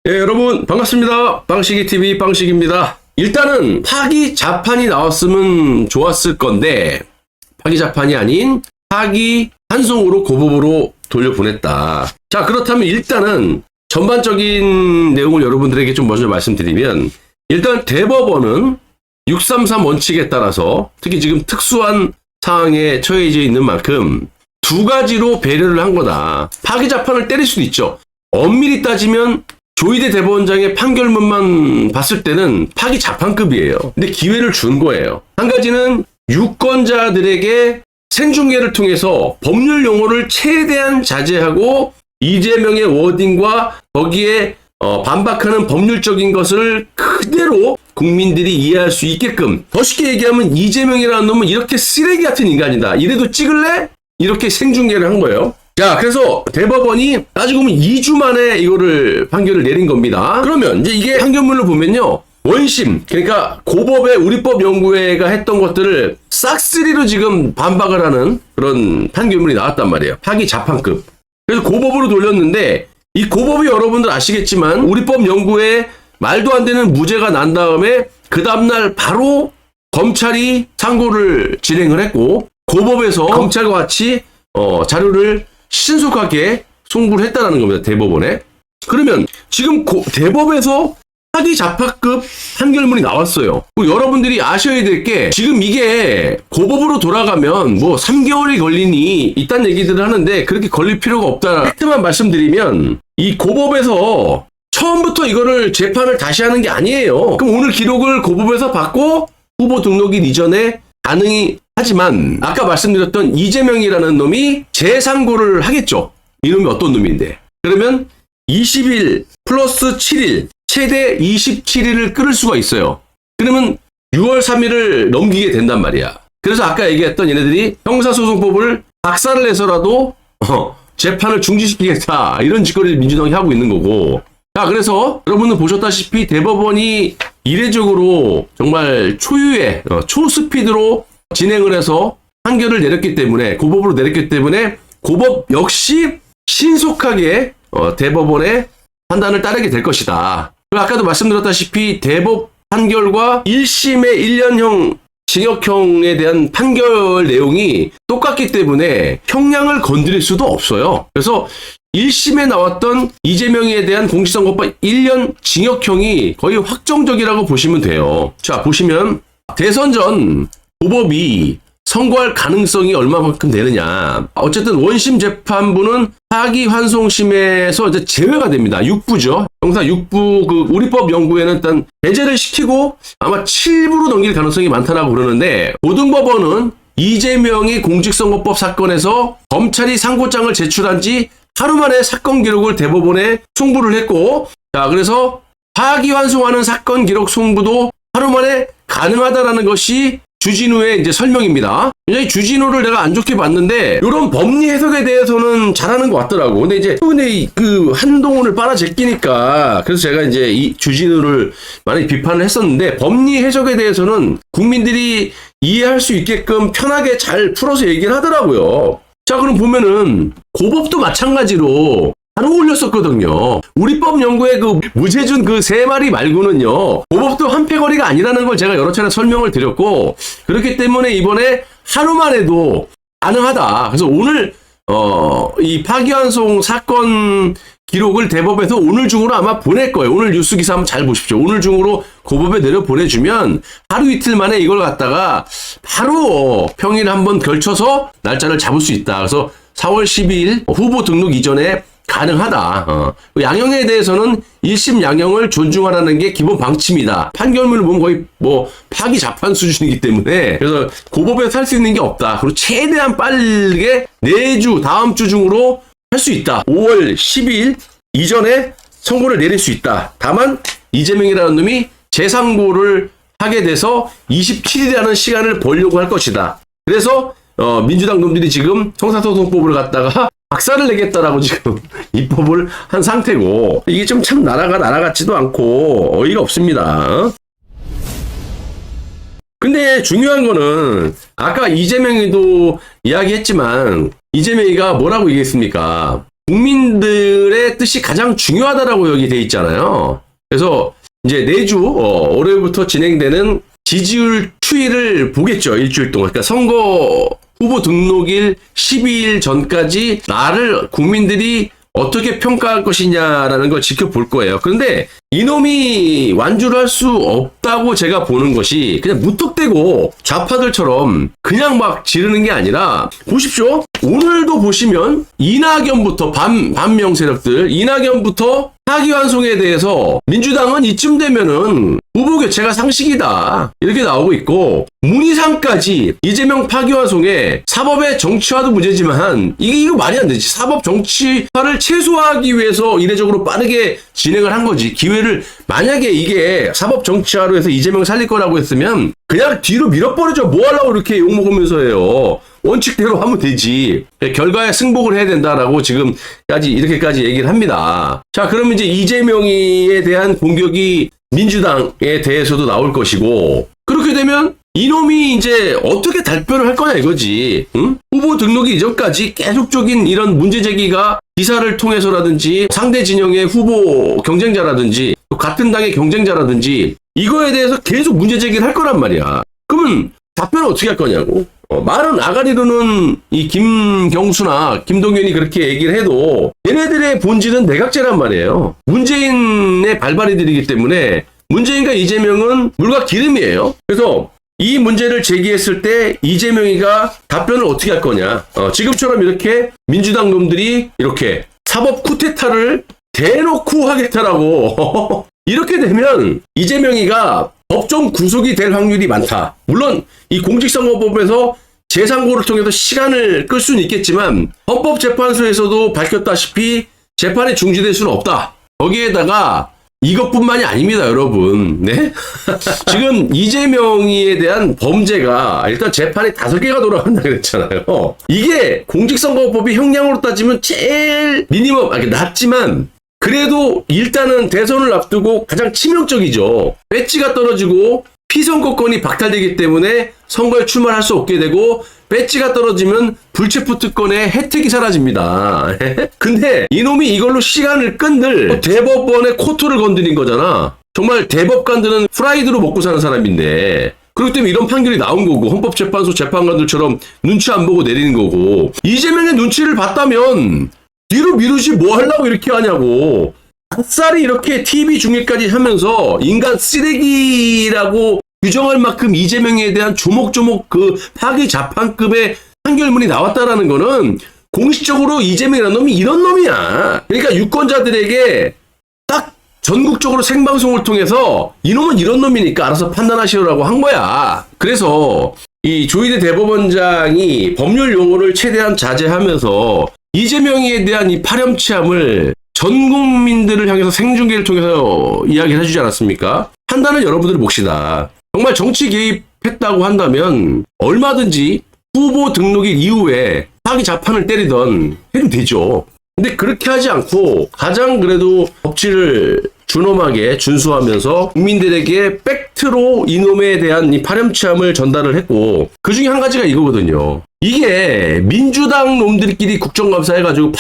여러분 반갑습니다. 빵식이TV 빵식입니다. 일단은 파기 자판이 나왔으면 좋았을 건데 파기 자판이 아닌 파기 환송으로 고법으로 돌려보냈다. 자, 그렇다면 일단은 전반적인 내용을 여러분들에게 좀 먼저 말씀드리면, 일단 대법원은 633 원칙에 따라서 특히 지금 특수한 상황에 처해져 있는 만큼 두 가지로 배려를 한 거다. 파기 자판을 때릴 수도 있죠. 엄밀히 따지면 조희대 대법원장의 판결문만 봤을 때는 파기 자판급이에요. 근데 기회를 준 거예요. 한 가지는 유권자들에게 생중계를 통해서 법률 용어를 최대한 자제하고 이재명의 워딩과 거기에 반박하는 법률적인 것을 그대로 국민들이 이해할 수 있게끔, 더 쉽게 얘기하면 이재명이라는 놈은 이렇게 쓰레기 같은 인간이다, 이래도 찍을래? 이렇게 생중계를 한 거예요. 자, 그래서 대법원이 따지고 보면 2주 만에 이거를 판결을 내린 겁니다. 그러면 이제 이게 판결문을 보면요, 원심, 그러니까 고법의 우리법연구회가 했던 것들을 싹쓸이로 지금 반박을 하는 그런 판결문이 나왔단 말이에요. 파기 자판급. 그래서 고법으로 돌렸는데, 이 고법이 여러분들 아시겠지만 우리법연구회 말도 안 되는 무죄가 난 다음에 그 다음날 바로 검찰이 상고를 진행을 했고, 고법에서 검찰과 같이 자료를 신속하게 송부를 했다는 겁니다, 대법원에. 그러면 지금 대법에서 파기 자판급 판결문이 나왔어요. 여러분들이 아셔야 될 게, 지금 이게 고법으로 돌아가면 뭐 3개월이 걸리니 이딴 얘기들을 하는데 그렇게 걸릴 필요가 없다. 팩트만 말씀드리면, 이 고법에서 처음부터 이거를 재판을 다시 하는 게 아니에요. 그럼 오늘 기록을 고법에서 받고 후보 등록일 이전에 가능이 하지만, 아까 말씀드렸던 이재명이라는 놈이 재상고를 하겠죠. 이놈이 어떤 놈인데. 그러면 20일 플러스 7일, 최대 27일을 끌을 수가 있어요. 그러면 6월 3일을 넘기게 된단 말이야. 그래서 아까 얘기했던 얘네들이 형사소송법을 박살을 내서라도 재판을 중지시키겠다, 이런 짓거리를 민주당이 하고 있는 거고. 자, 그래서 여러분들 보셨다시피 대법원이 이례적으로 정말 초유의 초스피드로 진행을 해서 판결을 내렸기 때문에, 고법으로 내렸기 때문에 고법 역시 신속하게 대법원의 판단을 따르게 될 것이다. 그리고 아까도 말씀드렸다시피 대법 판결과 1심의 1년형 징역형에 대한 판결 내용이 똑같기 때문에 형량을 건드릴 수도 없어요. 그래서 1심에 나왔던 이재명에 대한 공직선거법 1년 징역형이 거의 확정적이라고 보시면 돼요. 자, 보시면 대선 전 고법이 선고할 가능성이 얼마만큼 되느냐. 어쨌든 원심 재판부는 파기 환송심에서 이제 제외가 됩니다. 6부죠. 형사 6부 그 우리법연구회는 일단 배제를 시키고 아마 7부로 넘길 가능성이 많다라고 그러는데, 고등법원은 이재명이 공직선거법 사건에서 검찰이 상고장을 제출한 지 하루 만에 사건 기록을 대법원에 송부를 했고, 자, 그래서 파기 환송하는 사건 기록 송부도 하루 만에 가능하다라는 것이 주진우의 이제 설명입니다. 굉장히 주진우를 내가 안 좋게 봤는데, 이런 법리 해석에 대해서는 잘하는 것 같더라고. 근데 이제 그 한동훈을 빨아제끼니까, 그래서 제가 이제 이 주진우를 많이 비판을 했었는데, 법리 해석에 대해서는 국민들이 이해할 수 있게끔 편하게 잘 풀어서 얘기를 하더라고요. 자, 그럼 보면은 고법도 마찬가지로 안 어울렸었거든요. 우리법연구의 그 무죄준 그 3마리 말고는요, 고법도 한패거리가 아니라는 걸 제가 여러 차례 설명을 드렸고, 그렇기 때문에 이번에 하루만 해도 가능하다. 그래서 오늘 이 파기환송 사건 기록을 대법에서 오늘 중으로 아마 보낼 거예요. 오늘 뉴스 기사 한번 잘 보십시오. 오늘 중으로 고법에 내려 보내주면 하루 이틀 만에 이걸 갖다가 바로 평일 한번 걸쳐서 날짜를 잡을 수 있다. 그래서 4월 12일 후보 등록 이전에 가능하다. 양형에 대해서는 1심 양형을 존중하라는 게 기본 방침이다. 판결문을 보면 거의 뭐 파기 자판 수준이기 때문에, 그래서 고법에서 할 수 있는 게 없다. 그리고 최대한 빠르게 내주 다음 주 중으로 할 수 있다. 5월 12일 이전에 선고를 내릴 수 있다. 다만 이재명이라는 놈이 재상고를 하게 돼서 27일이라는 시간을 벌려고 할 것이다. 그래서 민주당 놈들이 지금 형사소송법을 갖다가 박살을 내겠다라고 지금 입법을 한 상태고, 이게 좀 참 나라가 나라 같지도 않고 어이가 없습니다. 근데 중요한 거는 아까 이재명이도 이야기했지만, 이재명이가 뭐라고 얘기했습니까? 국민들의 뜻이 가장 중요하다라고 여기 돼 있잖아요. 그래서 이제 내주 월요일부터 진행되는 지지율 추이를 보겠죠. 일주일 동안. 그러니까 선거 후보 등록일 12일 전까지 나를 국민들이 어떻게 평가할 것이냐라는 걸 지켜볼 거예요. 그런데 이놈이 완주를 할 수 없다고 제가 보는 것이 그냥 무턱대고 좌파들처럼 그냥 막 지르는 게 아니라 보십시오. 오늘도 보시면 이낙연부터 반명 세력들, 이낙연부터 파기환송에 대해서 민주당은 이쯤 되면은 후보 교체가 상식이다 이렇게 나오고 있고, 문희상까지 이재명 파기환송에 사법의 정치화도 문제지만 이거 말이 안 되지. 사법 정치화를 최소화하기 위해서 이례적으로 빠르게 진행을 한 거지. 기회를, 만약에 이게 사법 정치화로 해서 이재명 살릴 거라고 했으면 그냥 뒤로 밀어버리죠. 뭐 하려고 이렇게 욕먹으면서 해요. 원칙대로 하면 되지. 결과에 승복을 해야 된다라고 지금까지 이렇게까지 얘기를 합니다. 자, 그러면 이제 이재명에 대한 공격이 민주당에 대해서도 나올 것이고, 그렇게 되면 이놈이 이제 어떻게 답변을 할 거냐 이거지. 응? 후보 등록이 이전까지 계속적인 이런 문제 제기가 기사를 통해서라든지 상대 진영의 후보 경쟁자라든지 또 같은 당의 경쟁자라든지 이거에 대해서 계속 문제 제기를 할 거란 말이야. 그러면 답변을 어떻게 할 거냐고. 말은 아가리로는 이 김경수나 김동연이 그렇게 얘기를 해도 얘네들의 본질은 내각제란 말이에요. 문재인의 발발이들이기 때문에 문재인과 이재명은 물과 기름이에요. 그래서 이 문제를 제기했을 때 이재명이가 답변을 어떻게 할 거냐. 지금처럼 이렇게 민주당 놈들이 이렇게 사법 쿠데타를 대놓고 하겠다라고 이렇게 되면 이재명이가 법정 구속이 될 확률이 많다. 물론 이 공직선거법에서 재상고를 통해서 시간을 끌 수는 있겠지만 헌법재판소에서도 밝혔다시피 재판이 중지될 수는 없다. 거기에다가 이것뿐만이 아닙니다, 여러분. 네? 지금 이재명이에 대한 범죄가 일단 재판이 5개가 돌아간다 그랬잖아요. 이게 공직선거법이 형량으로 따지면 제일 미니멈, 낮지만 그래도 일단은 대선을 앞두고 가장 치명적이죠. 배지가 떨어지고 피선거권이 박탈되기 때문에 선거에 출마할 수 없게 되고, 배지가 떨어지면 불체포 특권의 혜택이 사라집니다. 근데 이놈이 이걸로 시간을 끈들 대법원의 코트를 건드린 거잖아. 정말 대법관들은 프라이드로 먹고 사는 사람인데, 그렇기 때문에 이런 판결이 나온 거고, 헌법재판소 재판관들처럼 눈치 안 보고 내리는 거고, 이재명의 눈치를 봤다면 뒤로 미루지 뭐 하려고 이렇게 하냐고. 아싸리 이렇게 TV 중계까지 하면서 인간 쓰레기라고 규정할 만큼 이재명에 대한 조목조목 그 파기 자판급의 판결문이 나왔다라는 거는 공식적으로 이재명이라는 놈이 이런 놈이야. 그러니까 유권자들에게 딱 전국적으로 생방송을 통해서 이놈은 이런 놈이니까 알아서 판단하시라고 한 거야. 그래서 이 조희대 대법원장이 법률 용어를 최대한 자제하면서 이재명에 대한 이 파렴치함을 전 국민들을 향해서 생중계를 통해서 이야기를 해주지 않았습니까? 판단은 여러분들 몫이다. 정말 정치 개입했다고 한다면 얼마든지 후보 등록일 이후에 파기 자판을 때리던 해도 되죠. 근데 그렇게 하지 않고 가장 그래도 법치를 준엄하게 준수하면서 국민들에게 팩트로 이놈에 대한 이 파렴치함을 전달을 했고, 그 중에 한 가지가 이거거든요. 이게 민주당 놈들끼리 국정감사 해가지고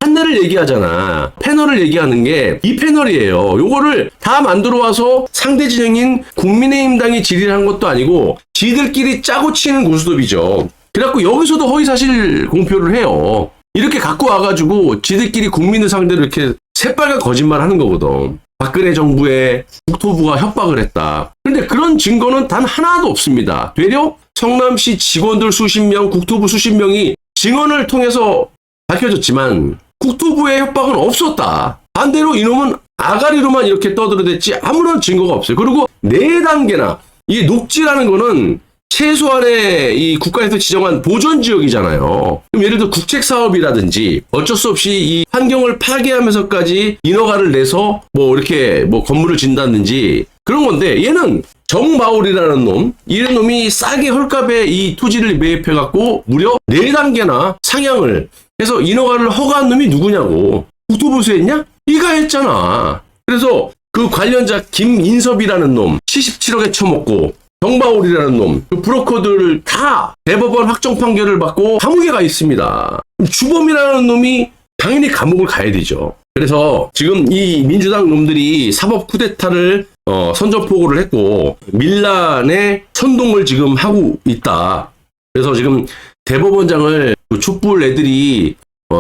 판넬을 얘기하잖아. 패널을 얘기하는 게 이 패널이에요. 요거를 다 만들어 와서 상대 진영인 국민의힘당이 질의를 한 것도 아니고 지들끼리 짜고 치는 고스톱이죠. 그래갖고 여기서도 허위사실 공표를 해요. 이렇게 갖고 와가지고 지들끼리 국민을 상대로 이렇게 새빨간 거짓말 하는 거거든. 박근혜 정부의 국토부가 협박을 했다. 그런데 그런 증거는 단 하나도 없습니다. 되려 성남시 직원들 수십 명, 국토부 수십 명이 증언을 통해서 밝혀졌지만 국토부의 협박은 없었다. 반대로 이놈은 아가리로만 이렇게 떠들어댔지 아무런 증거가 없어요. 그리고 4단계나 이 녹지라는 거는 최소한의 이 국가에서 지정한 보존지역이잖아요. 그럼 예를 들어 국책사업이라든지 어쩔 수 없이 이 환경을 파괴하면서까지 인허가를 내서 뭐 이렇게 뭐 건물을 짓는다든지 그런 건데, 얘는 정마을이라는 놈, 이런 놈이 싸게 헐값에 이 토지를 매입해갖고 무려 4단계나 상향을 해서 인허가를 허가한 놈이 누구냐고. 국토부에서 했냐? 이가 했잖아. 그래서 그 관련자 김인섭이라는 놈 77억에 쳐먹고, 정마울이라는 놈, 그 브로커들 다 대법원 확정 판결을 받고 감옥에 가 있습니다. 주범이라는 놈이 당연히 감옥을 가야 되죠. 그래서 지금 이 민주당 놈들이 사법 쿠데타를 선전포고를 했고 밀란의 선동을 지금 하고 있다. 그래서 지금 대법원장을 그 촛불 애들이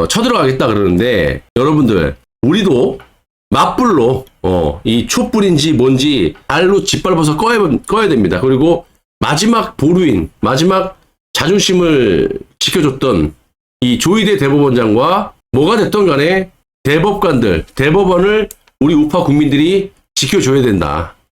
쳐들어가겠다 그러는데 여러분들 우리도 맞불로 이 촛불인지 뭔지 발로 짓밟아서 꺼야 됩니다. 그리고 마지막 보루인 마지막 자존심을 지켜줬던 이 조희대 대법원장과 뭐가 됐던 간에 대법관들 대법원을 우리 우파 국민들이 지켜줘야 된다.